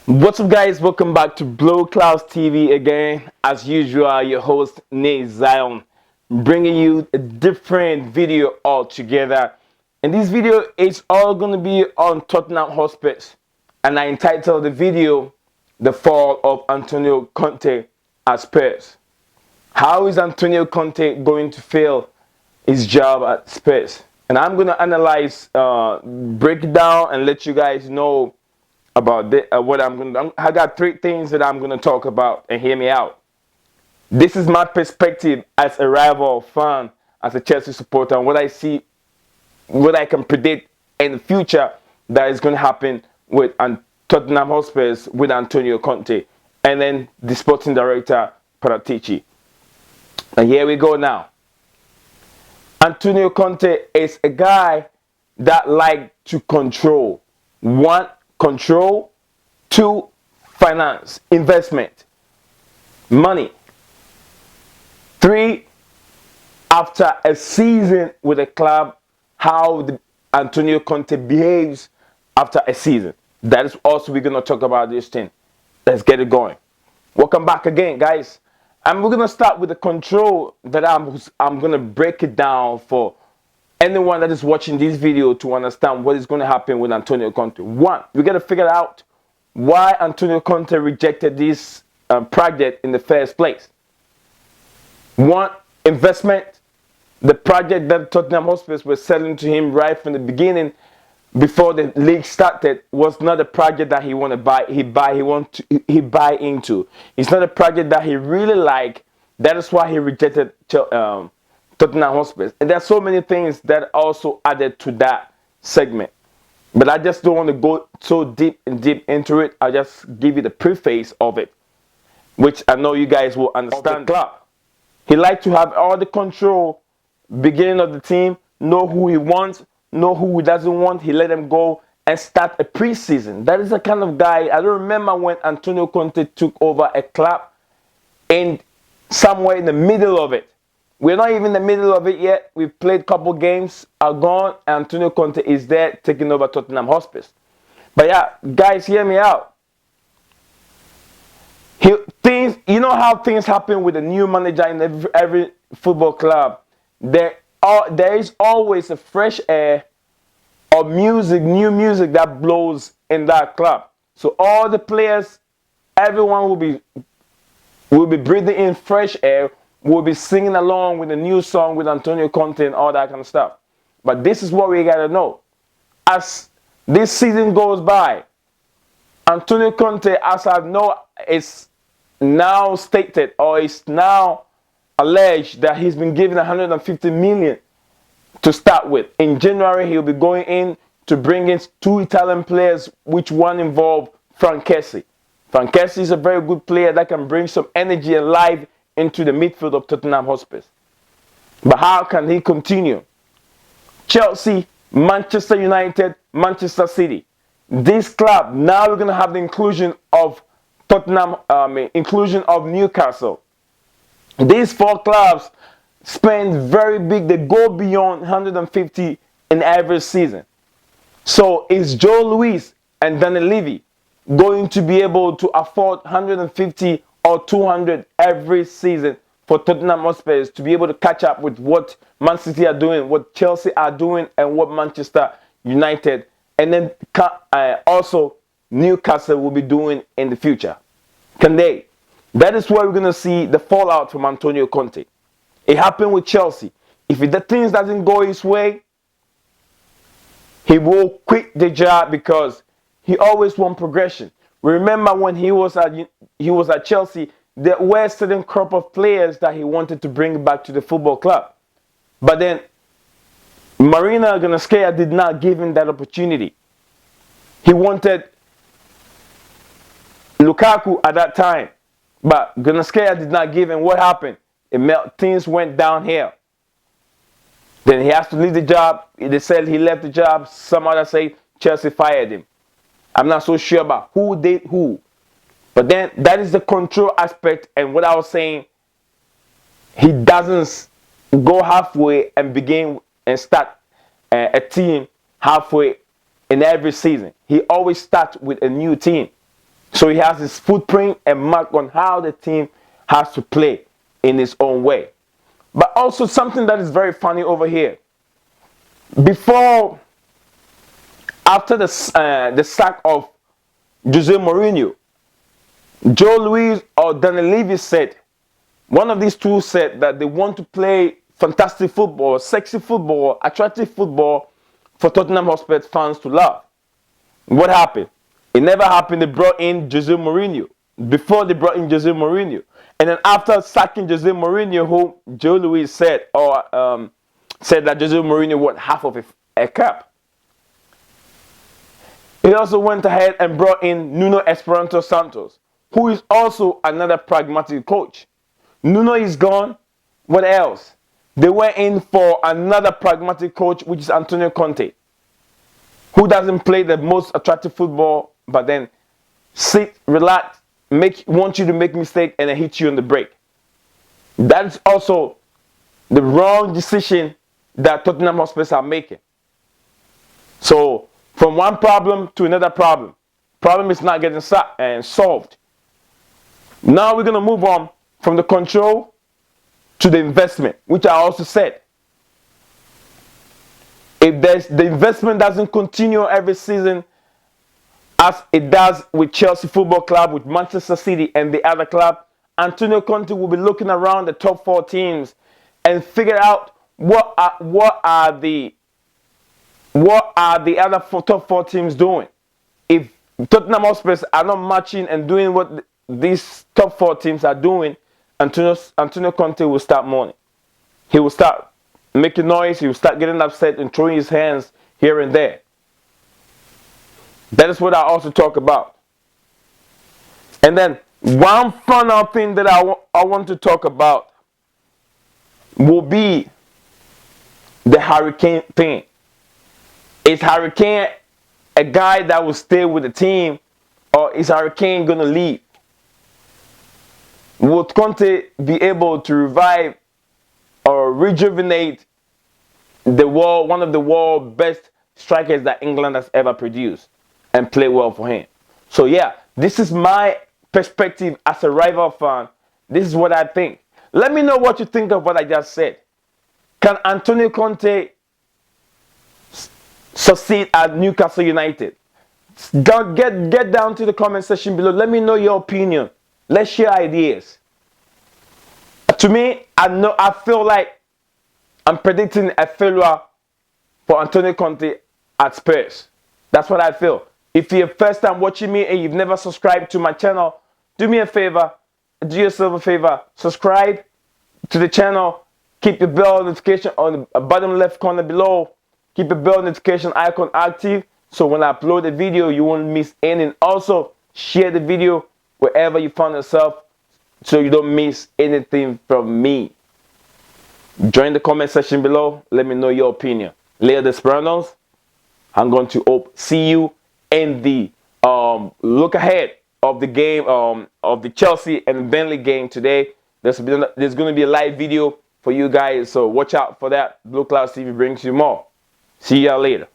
What's up, guys? Welcome back to Blue Clouds TV again. As usual, your host Nate Zion, bringing you a different video altogether. And this video is all going to be on Tottenham Hotspurs, and I entitled the video "The Fall of Antonio Conte at Spurs." How is Antonio Conte going to fail his job at Spurs? And I'm going to analyze, break it down, and let you guys know about what I'm going to. I got three things that I'm going to talk about, and hear me out. This is my perspective as a rival fan, as a Chelsea supporter, and what I see, what I can predict in the future that is going to happen with Tottenham Hotspurs with Antonio Conte, and then the sporting director Paratici. And here we go now. Antonio Conte is a guy that like to control. One, control. Two, finance, investment, money. Three, after a season with a club, how Antonio Conte behaves after a season. That is also we're going to talk about this thing. Let's get it going. Welcome back again, guys. And we're going to start with the control that I'm going to break it down for anyone that is watching this video to understand what is going to happen with Antonio Conte. One, we got to figure out why Antonio Conte rejected this project in the first place. One, investment. The project that Tottenham Hotspurs were selling to him right from the beginning, before the league started, was not a project that he want to buy. He buy into. It's not a project that he really like. That is why he rejected Tottenham Hotspurs. And there's so many things that also added to that segment. But I just don't want to go so deep into it. I'll just give you the preface of it, which I know you guys will understand. Club. He likes to have all the control, beginning of the team, know who he wants, know who he doesn't want. He let them go and start a preseason. That is the kind of guy. I don't remember when Antonio Conte took over a club and somewhere in the middle of it. We're not even in the middle of it yet. We've played a couple games, are gone, and Antonio Conte is there taking over Tottenham Hotspurs. But yeah, guys, hear me out. You know how things happen with a new manager in every football club. There is always a fresh air of music, new music that blows in that club. So all the players, everyone will be breathing in fresh air. We'll be singing along with a new song with Antonio Conte and all that kind of stuff. But this is what we got to know. As this season goes by, Antonio Conte, as I know, is now stated, or is now alleged, that he's been given 150 million to start with. In January, he'll be going in to bring in two Italian players, which one involved Frank Kessie. Frank Kessie is a very good player that can bring some energy and life into the midfield of Tottenham Hotspurs. But how can he continue? Chelsea, Manchester United, Manchester City. This club, now we're going to have the inclusion of inclusion of Newcastle. These four clubs spend very big. They go beyond 150 in every season. So is Joe Luis and Daniel Levy going to be able to afford 150 or 200 every season for Tottenham Hotspurs to be able to catch up with what Man City are doing, what Chelsea are doing, and what Manchester United, and then also Newcastle will be doing in the future? Can they? That is where we're going to see the fallout from Antonio Conte. It happened with Chelsea. If the things doesn't go his way, he will quit the job because he always wants progression. Remember when he was at Chelsea, there were a certain crop of players that he wanted to bring back to the football club. But then Marina Gnasskaya did not give him that opportunity. He wanted Lukaku at that time, but Gnasskaya did not give him. What happened? Things went downhill. Then he has to leave the job. They said he left the job. Some others say Chelsea fired him. I'm not so sure about who did who. But then that is the control aspect. And what I was saying, he doesn't go halfway and begin and start a team halfway in every season. He always starts with a new team. So he has his footprint and mark on how the team has to play in its own way. But also something that is very funny over here. After the sack of Jose Mourinho, Joe Luis or Daniel Levy said, one of these two said that they want to play fantastic football, sexy football, attractive football for Tottenham Hotspurs fans to love. What happened? It never happened. They brought in Jose Mourinho. Before they brought in Jose Mourinho. And then after sacking Jose Mourinho, who Joe Luis said, said that Jose Mourinho won half of a cup. He also went ahead and brought in Nuno Espirito Santos, who is also another pragmatic coach. Nuno is gone. What else? They went in for another pragmatic coach, which is Antonio Conte, who doesn't play the most attractive football, but then sit, relax, want you to make mistake and then hit you on the break. That is also the wrong decision that Tottenham Hotspurs are making. So from one problem to another problem. Problem is not getting solved. Now we're going to move on from the control to the investment, which I also said. If the investment doesn't continue every season as it does with Chelsea Football Club, with Manchester City and the other club, Antonio Conte will be looking around the top 4 teams and figure out what are the other top 4 teams doing. If Tottenham Hotspurs are not matching and doing what these top 4 teams are doing, Antonio Conte will start mourning. He will start making noise. He will start getting upset and throwing his hands here and there. That is what I also talk about. And then one final thing that I want to talk about will be the Hurricane thing. Is Hurricane a guy that will stay with the team, or is Hurricane going to leave? Will Conte be able to revive or rejuvenate one of the world's best strikers that England has ever produced and play well for him? So yeah, this is my perspective as a rival fan. This is what I think. Let me know what you think of what I just said. Can Antonio Conte succeed at Newcastle United? Get down to the comment section below. Let me know your opinion. Let's share ideas. To me, I feel like I'm predicting a failure for Antonio Conte at Spurs. That's what I feel. If you're first time watching me and you've never subscribed to my channel, do me a favor, do yourself a favor, subscribe to the channel, keep your bell notification on the bottom left corner below, keep the bell notification icon active so when I upload a video you won't miss any. Also, share the video wherever you find yourself so you don't miss anything from me. Join the comment section below. Let me know your opinion. Leo Desperados, I'm going to see you in the look ahead of the game of the Chelsea and Burnley game today. There's going to be a live video for you guys, so watch out for that. Blue Cloud TV brings you more. See y'all later.